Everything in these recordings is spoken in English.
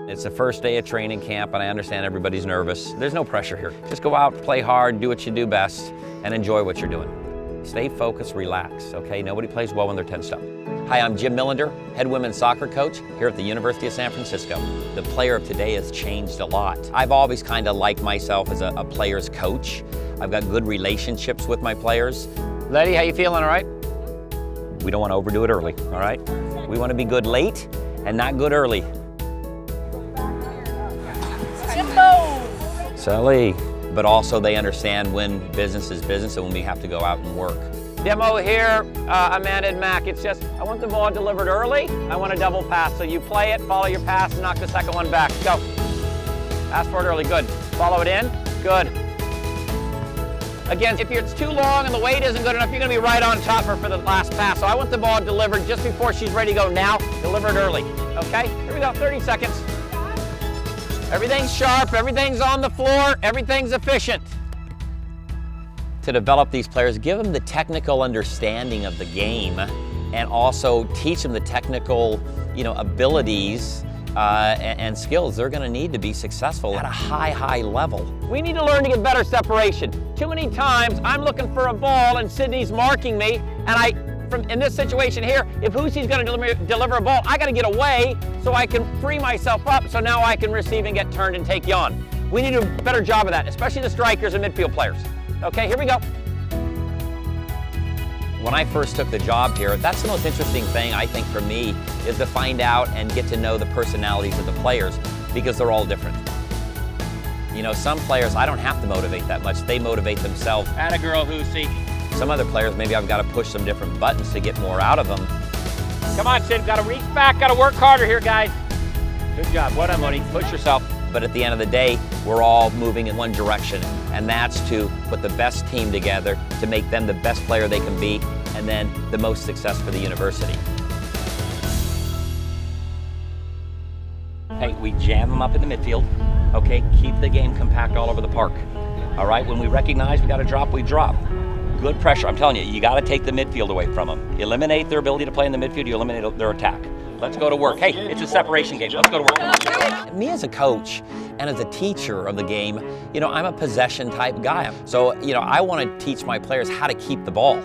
It's the first day of training camp, and I understand everybody's nervous. There's no pressure here. Just go out, play hard, do what you do best, and enjoy what you're doing. Stay focused, relax, okay? Nobody plays well when they're tensed up. Hi, I'm Jim Millinder, head women's soccer coach here at the University of San Francisco. The player of today has changed a lot. I've always kind of liked myself as a player's coach. I've got good relationships with my players. Letty, how you feeling, all right? We don't want to overdo it early, all right? We want to be good late and not good early. Sally. But also they understand when business is business and when we have to go out and work. Demo here, Amanda and Mac. It's just, I want the ball delivered early. I want a double pass. So you play it, follow your pass, and knock the second one back. Go. Ask for it early, good. Follow it in, good. Again, if it's too long and the weight isn't good enough, you're gonna be right on top of her for the last pass. So I want the ball delivered just before she's ready to go now. Deliver it early, okay? Here we go, 30 seconds. Everything's sharp, everything's on the floor, everything's efficient. To develop these players, give them the technical understanding of the game and also teach them the technical, abilities and skills they're gonna need to be successful at a high level. We need to learn to get better separation. Too many times I'm looking for a ball and Sydney's marking me, and in this situation here, if Hoosie's gonna deliver a ball, I gotta get away so I can free myself up so now I can receive and get turned and take you on. We need to do a better job of that, especially the strikers and midfield players. Okay, here we go. When I first took the job here, that's the most interesting thing I think for me is to find out and get to know the personalities of the players because they're all different. Some players I don't have to motivate that much, they motivate themselves. Atta girl, Hoosie. Some other players, maybe I've got to push some different buttons to get more out of them. Come on, Sid, got to reach back, got to work harder here, guys. Good job, well done, Moni, push yourself. But at the end of the day, we're all moving in one direction, and that's to put the best team together to make them the best player they can be, and then the most success for the university. Hey, we jam them up in the midfield, okay? Keep the game compact all over the park, all right? When we recognize we got to drop, we drop. Good pressure, I'm telling you, you got to take the midfield away from them. Eliminate their ability to play in the midfield, you eliminate their attack. Let's go to work. Hey, it's a separation game. Let's go to work. Me as a coach and as a teacher of the game, I'm a possession type guy. So, I want to teach my players how to keep the ball.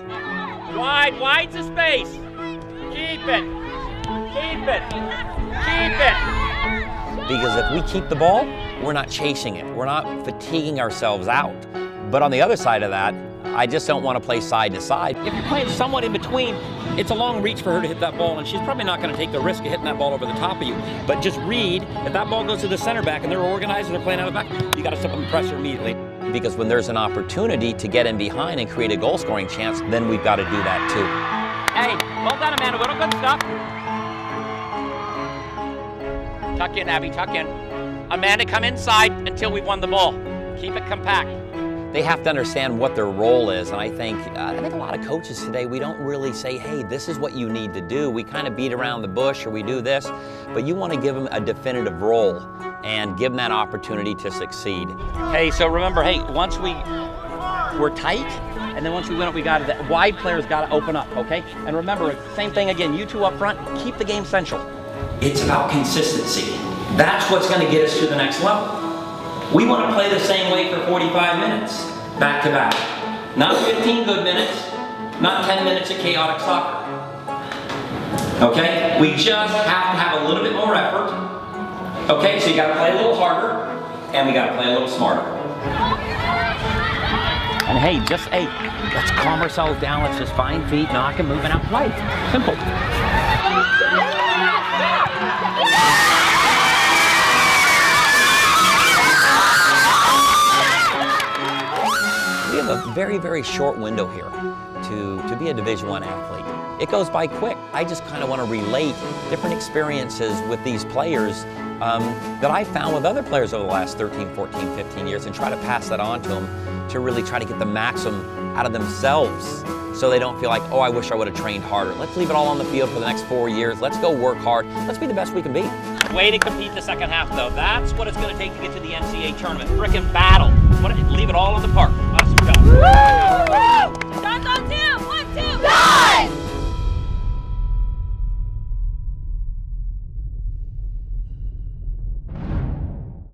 Wide's the space. Keep it. Keep it. Keep it. Because if we keep the ball, we're not chasing it. We're not fatiguing ourselves out. But on the other side of that, I just don't want to play side to side. If you're playing somewhat in between, it's a long reach for her to hit that ball, and she's probably not going to take the risk of hitting that ball over the top of you. But just read, if that ball goes to the center back and they're organized and they're playing out of the back, you got to step up and pressure immediately. Because when there's an opportunity to get in behind and create a goal scoring chance, then we've got to do that too. Hey, well done, Amanda. Well, good stuff. Tuck in, Abby, tuck in. Amanda, come inside until we've won the ball. Keep it compact. They have to understand what their role is, and I think a lot of coaches today, we don't really say, hey, this is what you need to do. We kind of beat around the bush or we do this, but you want to give them a definitive role and give them that opportunity to succeed. Hey, so remember, hey, once we're tight, and then once we win it, we got the wide players got to open up, okay? And remember, same thing again, you two up front, keep the game central. It's about consistency. That's what's going to get us to the next level. We want to play the same way for 45 minutes, back to back. Not 15 good minutes, not 10 minutes of chaotic soccer. Okay? We just have to have a little bit more effort. Okay, so you got to play a little harder, and we got to play a little smarter. And hey, let's calm ourselves down. Let's just find feet, knock, and move, and out play. Simple. We have a very short window here to be a Division I athlete. It goes by quick. I just kind of want to relate different experiences with these players that I found with other players over the last 13, 14, 15 years and try to pass that on to them to really try to get the maximum out of themselves so they don't feel like, oh, I wish I would have trained harder. Let's leave it all on the field for the next 4 years. Let's go work hard. Let's be the best we can be. Way to compete the second half, though. That's what it's going to take to get to the NCAA tournament. Frickin' battle. Leave it all in the park. Let's go. Woo! Woo! Shots on two. 1, 2. Guys!